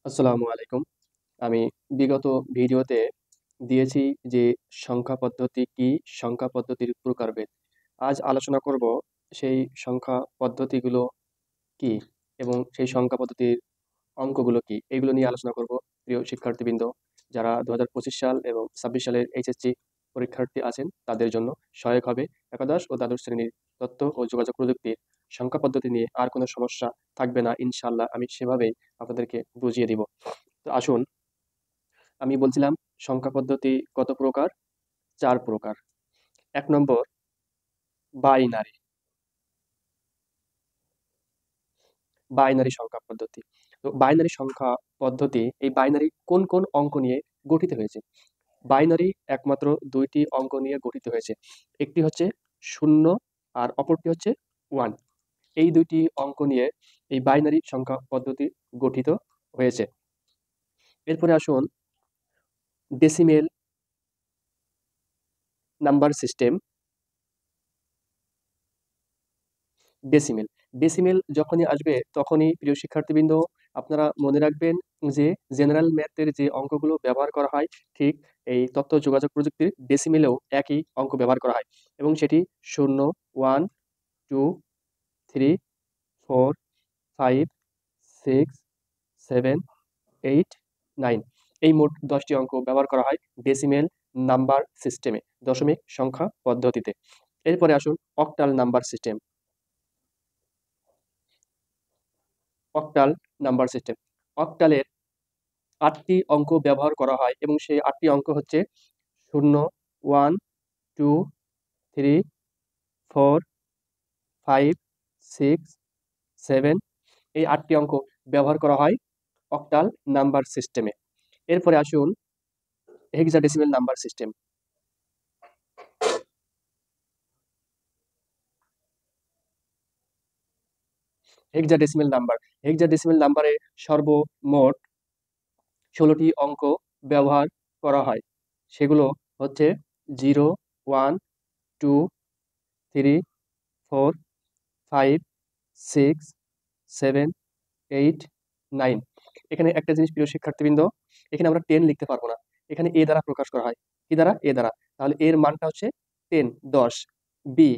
আসসালামু আলাইকুম। আমি বিগত ভিডিওতে দিয়েছি যে সংখ্যা পদ্ধতি কি, সংখ্যা পদ্ধতির প্রকারভেদ। আজ আলোচনা করব সেই সংখ্যা পদ্ধতিগুলো কি এবং সেই সংখ্যা পদ্ধতির অঙ্কগুলো কি, এগুলো নিয়ে আলোচনা করব। প্রিয় শিক্ষার্থীবৃন্দ, যারা 2025 সাল এবং 26 সালের এইচএসসি পরীক্ষার্থী আছেন তাদের জন্য সহায়ক হবে। একাদশ ও দ্বাদশ শ্রেণীর তথ্য ও যোগাযোগ প্রযুক্তির সংখ্যা পদ্ধতি নিয়ে আর কোনো সমস্যা থাকবে না ইনশাআল্লাহ। আমি সেভাবেই আপনাদেরকে বুঝিয়ে দিব। তো আসুন, আমি বলছিলাম সংখ্যা পদ্ধতি কত প্রকার? 4 প্রকার। ১ নম্বর বাইনারি। বাইনারি সংখ্যা পদ্ধতি। তো বাইনারি সংখ্যা পদ্ধতি, এই বাইনারি কোন কোন অঙ্ক নিয়ে গঠিত হয়েছে? বাইনারি একমাত্র ২ টি অঙ্ক নিয়ে গঠিত হয়েছে। একটি হচ্ছে ০ আর অপরটি হচ্ছে ১। এই ২ টি অঙ্ক নিয়ে এই বাইনারি সংখ্যা পদ্ধতি গঠিত হয়েছে। এরপরে আসুন decimal number system. Decimal. Decimal যখনই আসবে তখনই প্রিয় শিক্ষার্থীবৃন্দ আপনারা মনে রাখবেন যে জেনারেল ম্যাথের যে অঙ্কগুলো ব্যবহার করা হয়, ঠিক এই তথ্য যোগাযোগ প্রযুক্তির ডেসিমেলেও একই অঙ্ক ব্যবহার করা হয় এবং সেটি ০, ১, ২, ৩, ৪, ৫, ৬, ৭, ৮, ৯ এই মোট ১০ টি অঙ্ক ব্যবহার করা হয় ডেসিমেল নাম্বার সিস্টেমে, দশমিক সংখ্যা পদ্ধতিতে। এরপরে আসুন octal number system. Octal number system. অক্টালের ৮ টি অঙ্ক ব্যবহার করা হয় এবং সেই ৮ টি অঙ্ক হচ্ছে ০, ১, ২, ৩, ৪, ৫, ৬, ৭ এই ৮ টি অঙ্ক ব্যবহার করা হয় অক্টাল নাম্বার সিস্টেমে। এরপরে আসুন hexadecimal number system. Hexadecimal number. Hexadecimal নাম্বারে সর্বমোট ১৬ টি অঙ্ক ব্যবহার করা হয়। সেগুলো হচ্ছে ০, ১, ২, ৩, ৪, ৫, ৬, ৭, ৮, ৯ এখানে একটা জিনিস প্রিয় শিক্ষার্থীবৃন্দ, এখানে আমরা 10 লিখতে পারবো না। এখানে এ দ্বারা প্রকাশ করা হয়। কি দ্বারা? এ দ্বারা। তাহলে এর মানটা হচ্ছে 10 10। বি,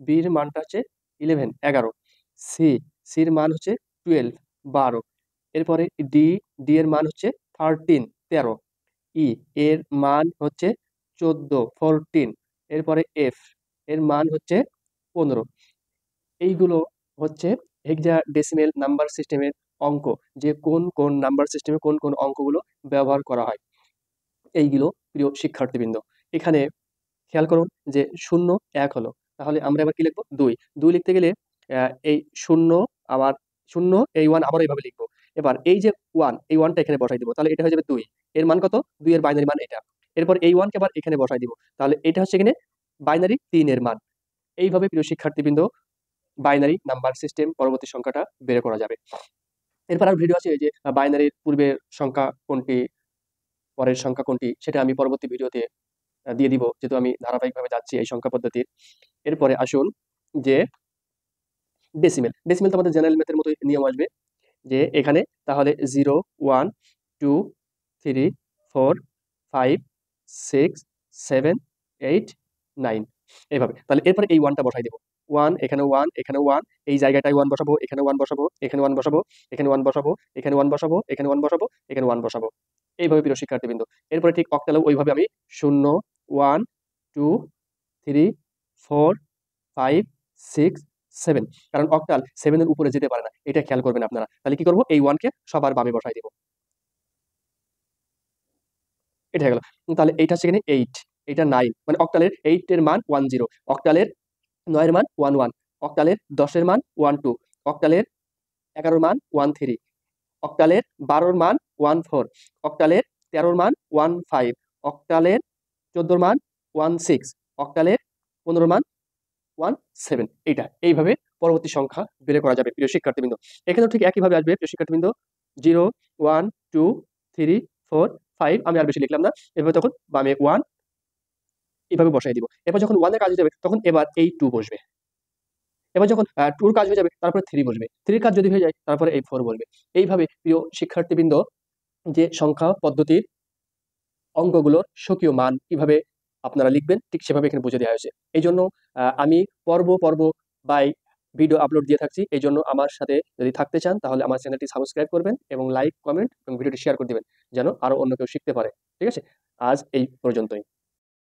বির মানটা হচ্ছে 11 11। সি, সির মান হচ্ছে 12 12। এরপরে ডি, ডি এর মান হচ্ছে 13 13। ই, এর মান হচ্ছে 14 14। এরপরে এফ, এর মান হচ্ছে 15। এইগুলো হচ্ছে হেক্সাডেসিমেল নাম্বার সিস্টেমের অঙ্ক, যে কোন কোন নাম্বার সিস্টেমে কোন কোন অঙ্কগুলো ব্যবহার করা হয়। এইগুলো প্রিয় শিক্ষার্থীবৃন্দ, এখানে খেয়াল করুন যে ০ ১ হলো। তাহলে আমরা এবার কি লিখবো? ২ ২ লিখতে গেলে এই ০ আবার ০ এই ১ আবার এইভাবে লিখবো। এবার এই যে ১ এই ১ টা এখানে বসাই দিব। তাহলে এটা হয়ে যাবে ২। এর মান কত? ২ এর বাইনারি মান এটা। এরপর এই ১ কে আবার এখানে বসাই দিব। তাহলে এটা হচ্ছে এখানে বাইনারি ৩ এর মান। এইভাবে প্রিয় শিক্ষার্থীবৃন্দ বাইনারি নাম্বার সিস্টেম পরবর্তী সংখ্যাটা বের করা যাবে। এরপর আর ভিডিও আছে এই যে বাইনারির পূর্বের সংখ্যা কোনটি, পরের সংখ্যা কোনটি, সেটা আমি পরবর্তী ভিডিওতে দিয়ে দিব, যেহেতু আমি ধারাবাহিকভাবে যাচ্ছি এই সংখ্যা পদ্ধতির। এরপরে আসুন যে ডেসিমেল। ডেসিমেল তো আমাদের জেনারেল ম্যাথের মতোই নিয়ম আসবে, যে এখানে তাহলে 0, 1, 2, 3, 4, 5, 6, 7, 8, 9 এভাবে। তাহলে এরপরে এই 1 টা বসাই দেব। 1 এখানে 1 এখানে 1 এই জায়গাটায় 1 বসাবো, এখানে 1 বসাবো, এখানে 1 বসাবো, এখানে 1 বসাবো, এখানে 1 বসাবো, এখানে 1 বসাবো, এখানে 1 বসাবো। এইভাবে প্রিয় শিক্ষার্থীবৃন্দ। এরপরে ঠিক অক্টালেও ওইভাবে আমি 0, 1, 2, 3, 4, 5, 6, 7 কারণ অক্টাল 7 এর উপরে যেতে পারে না। এটা খেয়াল করবেন আপনারা। তাহলে কি করব? এই 1 কে সবার বামে বসায় দিব। এটা হয়ে গেল। তাহলে এইটা হচ্ছে এখানে 8, এইটা 9 মানে অক্টালের 8 এর মান 10, অক্টালের 9 এর মান 11, অক্টালের 10 এর মান 12, অক্টালের 11 এর মান 13, অক্টালের 12 এর মান 14, অক্টালের 13 এর মান 15, অক্টালের 14 এর মান 16, অক্টালের 15 এর মান 17 এইভাবে পরবর্তী সংখ্যা বের করা যাবে প্রিয় শিক্ষার্থীবৃন্দ। এখানেও ঠিক একইভাবে আসবে প্রিয় শিক্ষার্থীবৃন্দ। 0, 1, 2, 3, 4, 5 আমি আর বেশি লিখলাম না। এভাবে তখন বামে 1 এভাবে বসায় দিব। এরপর যখন 1 এর কাজ হয়ে যাবে তখন এবার এই 2 বসবে। এবার যখন 2 র কাজ হয়ে যাবে তারপরে 3 বসবে। 3 এর কাজ যদি হয়ে যায় তারপরে এই 4 বসবে। এইভাবে প্রিয় শিক্ষার্থীবৃন্দ যে সংখ্যা পদ্ধতির অঙ্কগুলোর স্বকীয় মান কিভাবে আপনারা লিখবেন, ঠিক সেভাবে এখানে বুঝিয়ে দেওয়া হয়েছে। এই জন্য আমি পর্ব পর্ব বাই ভিডিও আপলোড দিয়ে থাকছি। এই জন্য আমার সাথে যদি থাকতে চান তাহলে আমার চ্যানেলটি সাবস্ক্রাইব করবেন এবং লাইক, কমেন্ট এবং ভিডিওটি শেয়ার করে দিবেন যেন আরো অন্য কেউ শিখতে পারে। ঠিক আছে? আজ এই পর্যন্তই।